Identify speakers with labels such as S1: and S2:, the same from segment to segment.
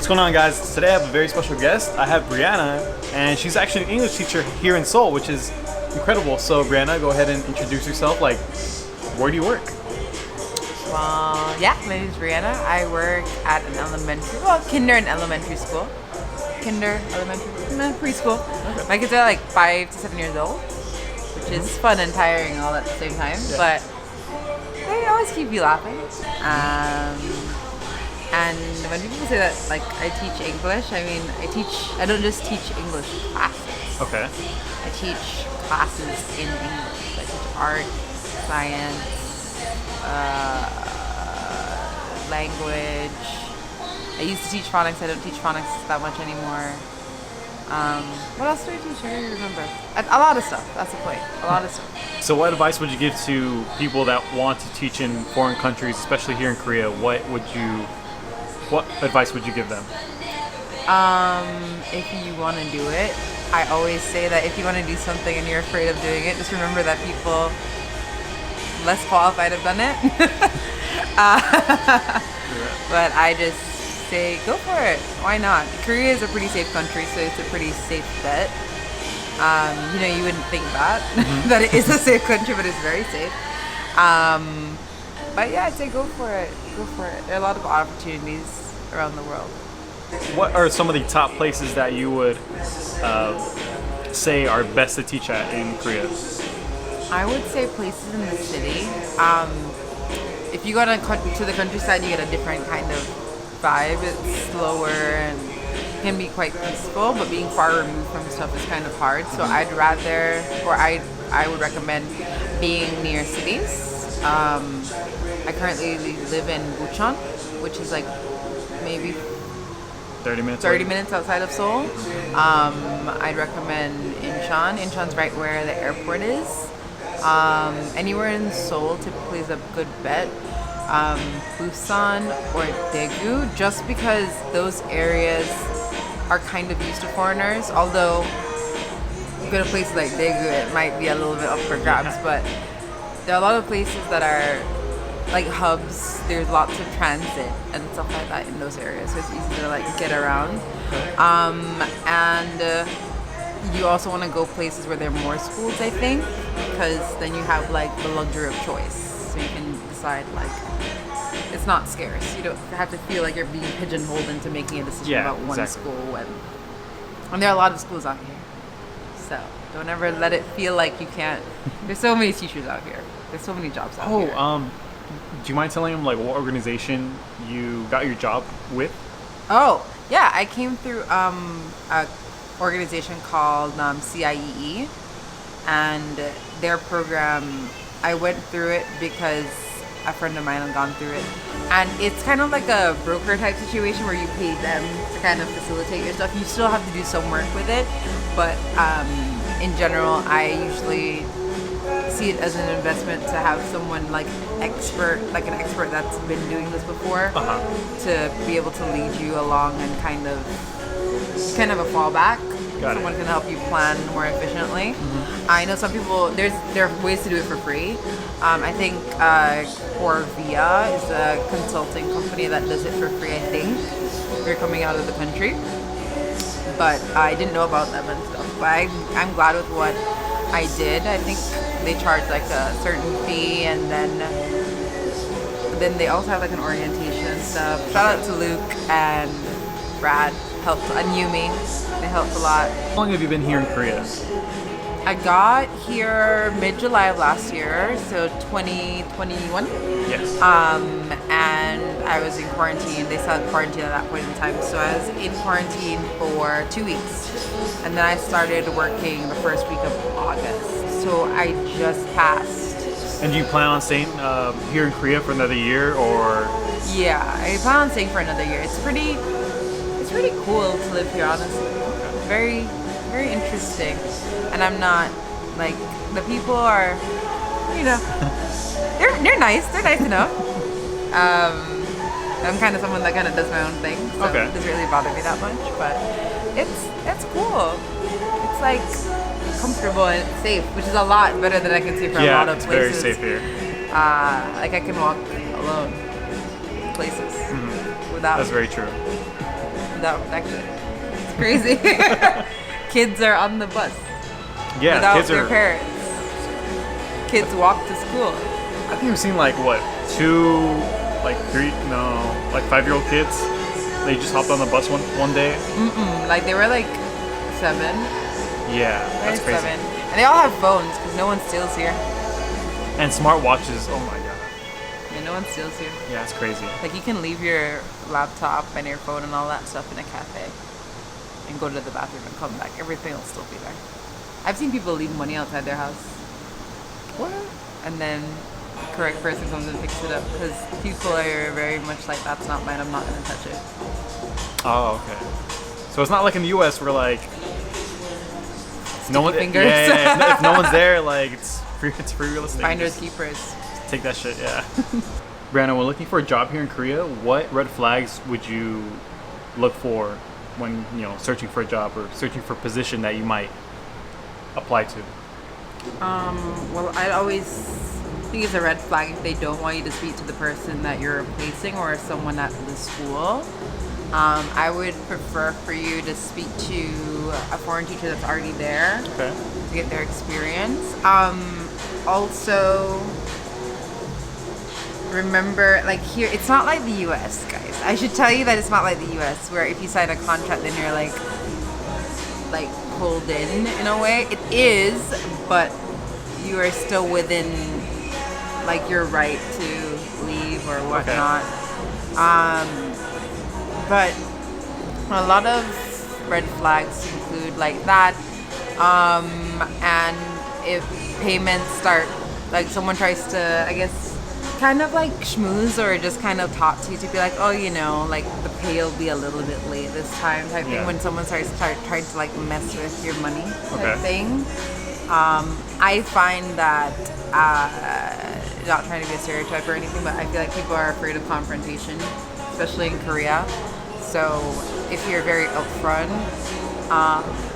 S1: going on, guys? Today I have a very special guest. I have Brianna, and she's actually an English teacher here in Seoul, which is incredible. So Brianna, go ahead and introduce yourself. Like, where do you work?
S2: Yeah, my name is Brianna. I work at an kinder and elementary school. Preschool. Okay. My kids are like 5 to 7 years old, which is fun and tiring all at the same time. Yeah. But they always keep you laughing. And when people say that, like, I teach English, I mean, I don't just teach English classes.
S1: Okay.
S2: I teach classes in English. I teach art, science, language. I used to teach phonics. I don't teach phonics that much anymore. What else do I teach? I don't remember. A lot of stuff. That's the point. A lot of stuff.
S1: So what advice would you give to people that want to teach in foreign countries, especially here in Korea? What advice would you give them?
S2: If you want to do it, I always say that if you want to do something and you're afraid of doing it, just remember that people less qualified have done it. But I just say, go for it. Why not? Korea is a pretty safe country, so it's a pretty safe bet. You wouldn't think that, that it is a safe country, but it's very safe. But yeah, I'd say go for it. Go for it. There are a lot of opportunities around the world.
S1: What are some of the top places that you would say are best to teach at in Korea?
S2: I would say places in the city. If you go to the countryside, you get a different kind of vibe. It's slower and can be quite peaceful, but being far removed from stuff is kind of hard. So I would recommend being near cities. I currently live in Bucheon, which is like maybe
S1: 30 minutes
S2: outside of Seoul. I'd recommend Incheon. Incheon's right where the airport is. Anywhere in Seoul typically is a good bet. Busan or Daegu, just because those areas are kind of used to foreigners. Although you go to places like Daegu, it might be a little bit up for grabs, but there are a lot of places that are like hubs. There's lots of transit and stuff like that in those areas, so it's easy to like get around. And you also want to go places where there are more schools, I think, because then you have like the luxury of choice, so you can decide like it's not scarce. You don't have to feel like you're being pigeonholed into making a decision about one school. And there are a lot of schools out here, so don't ever let it feel like you can't. There's so many teachers out here. There's so many jobs out here.
S1: Do you mind telling them like what organization you got your job with?
S2: Oh yeah, I came through a organization called CIEE, and their program, I went through it because a friend of mine had gone through it, and it's kind of like a broker type situation where you pay them to kind of facilitate your stuff. You still have to do some work with it, but in general, I usually see it as an investment to have someone like an expert that's been doing this before, to be able to lead you along and kind of a fallback. Someone can help you plan more efficiently. I know some people, there are ways to do it for free. I think Corvia is a consulting company that does it for free, I think, if you're coming out of the country. But I didn't know about them and stuff. But I'm glad with what I did. I think they charge like a certain fee, and then they also have like an orientation and stuff. Shout out to Luke and Brad, and Yumi. They helped a lot.
S1: How long have you been here in Korea?
S2: I got here mid-July of last year, so 2021.
S1: Yes.
S2: And I was in quarantine. They still had quarantine at that point in time, so I was in quarantine for 2 weeks, and then I started working the first week of August. So I just passed.
S1: And do you plan on staying here in Korea for another year, or?
S2: Yeah, I plan on staying for another year. It's pretty cool to live here, honestly. Very, very interesting. And I'm not like, the people are, they're nice. They're nice enough. I'm kind of someone that kind of does my own thing, so it doesn't really bother me that much. But it's cool. It's like comfortable and safe, which is a lot better than I can see for a lot of places.
S1: Yeah, it's very safe here.
S2: Like I can walk alone places without.
S1: That's very true.
S2: without protection. It's crazy. Kids are on the bus
S1: Yeah,
S2: without
S1: kids
S2: their
S1: are.
S2: parents. Kids walk to school.
S1: I think we've seen like what, 5-year-old kids. They just hopped on the bus one day.
S2: Like they were like 7.
S1: Yeah,
S2: They're
S1: that's crazy.
S2: 7. And they all have phones because no one steals here.
S1: And smartwatches. Oh my god.
S2: Yeah, no one steals here.
S1: Yeah, it's crazy.
S2: Like you can leave your laptop and your phone and all that stuff in a cafe and go to the bathroom and come back. Everything will still be there. I've seen people leave money outside their house.
S1: What?
S2: And then the correct person comes and picks it up because people are very much like, that's not mine, I'm not going to touch it.
S1: Oh, okay. So it's not like in the U.S. where like no one,
S2: fingers.
S1: yeah, if no one's there, like it's free real estate.
S2: Finders
S1: Just
S2: keepers.
S1: take that shit, yeah. Brianna, when looking for a job here in Korea, what red flags would you look for when searching for a job or searching for a position that you might apply to?
S2: Well, I always think it's a red flag if they don't want you to speak to the person that you're replacing or someone at the school. I would prefer for you to speak to a foreign teacher that's already there
S1: Okay.
S2: to get their experience. Also, remember, like here, it's not like the US, guys. I should tell you that it's not like the US, where if you sign a contract, then you're like pulled in a way. It is, but you are still within like your right to leave or whatnot. But a lot of red flags include like that. And if payments start, like someone tries to, I guess, kind of like schmooze or just kind of talk to you to be like, oh, like the pay will be a little bit late this time type thing. When someone trying to like mess with your money type thing. I find that, not trying to be a stereotype or anything, but I feel like people are afraid of confrontation, especially in Korea. So if you're very upfront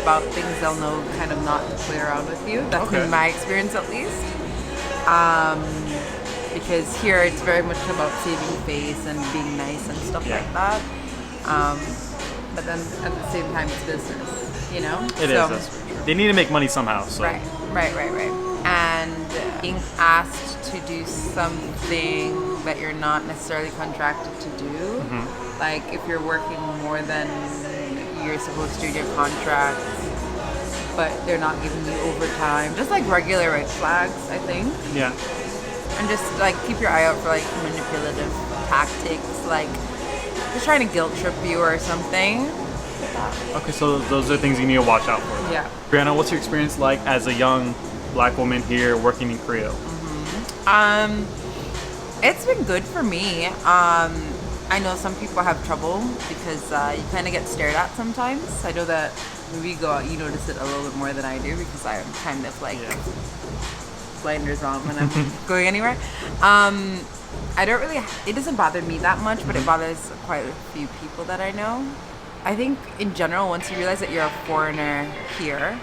S2: about things, they'll know kind of not to play around with you. That's been my experience at least. Because here it's very much about saving face and being nice and stuff like that. But then at the same time, it's business,
S1: It is. That's true. They need to make money somehow. So.
S2: Right. And being asked to do something that you're not necessarily contracted to do, like if you're working more than you're supposed to in your contract, but they're not giving you overtime, just like regular red flags, I think.
S1: Yeah.
S2: And just like keep your eye out for like manipulative tactics, like just trying to guilt trip you or something.
S1: Okay, so those are things you need to watch out for.
S2: Yeah.
S1: Brianna, what's your experience like as a young Black woman here working in Korea?
S2: It's been good for me. I know some people have trouble because you kind of get stared at sometimes. I know that when we go out, you notice it a little bit more than I do because I'm kind of like blinders on when I'm going anywhere. It doesn't bother me that much, but it bothers quite a few people that I know. I think in general, once you realize that you're a foreigner here,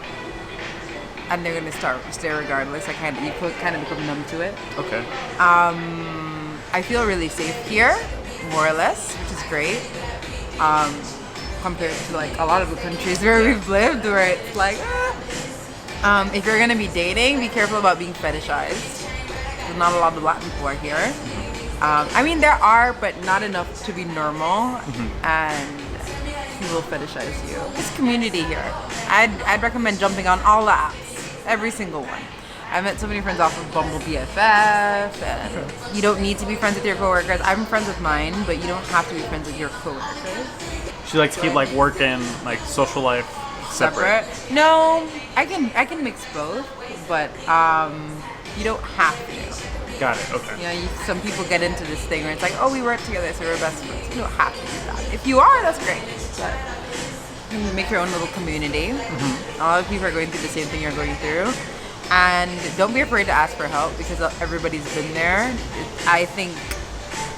S2: and they're gonna stare regardless, you kind of become numb to it.
S1: Okay.
S2: I feel really safe here, more or less, which is great. Compared to like a lot of the countries where we've lived, where it's like, if you're gonna be dating, be careful about being fetishized. There's not a lot of Black people are here. I mean, there are, but not enough to be normal, and people fetishize you. This community here, I'd recommend jumping on all the apps, every single one. I met so many friends off of Bumble BFF, and you don't need to be friends with your coworkers. I'm friends with mine, but you don't have to be friends with your coworkers.
S1: She likes to keep like work and like social life separate.
S2: No, I can mix both, but you don't have to.
S1: Got it. Okay.
S2: Some people get into this thing where it's like, oh, we work together, so we're best friends. You don't have to do that. If you are, that's great. But you can make your own little community. A lot of people are going through the same thing you're going through. And don't be afraid to ask for help because everybody's been there. I think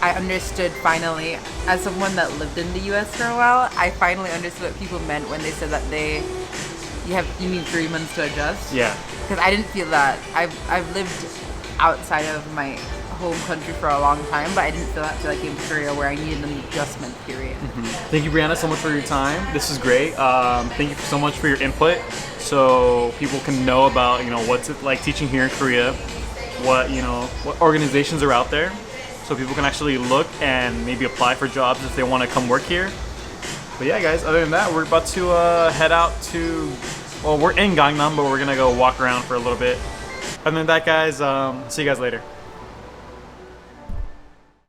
S2: I understood finally, as someone that lived in the US for a while, I finally understood what people meant when they said that you need 3 months to adjust.
S1: Yeah.
S2: Because I didn't feel that. I've lived outside of my home country for a long time, but I didn't feel that until I came to Korea, where I needed an adjustment period.
S1: Thank you, Brianna, so much for your time. This is great. Thank you so much for your input, so people can know about, you know, what's it like teaching here in Korea, what, you know, what organizations are out there, so people can actually look and maybe apply for jobs if they want to come work here. But yeah, guys, other than that, we're about to head out to, well, we're in Gangnam, but we're gonna go walk around for a little bit. Other than that, guys, see you guys later.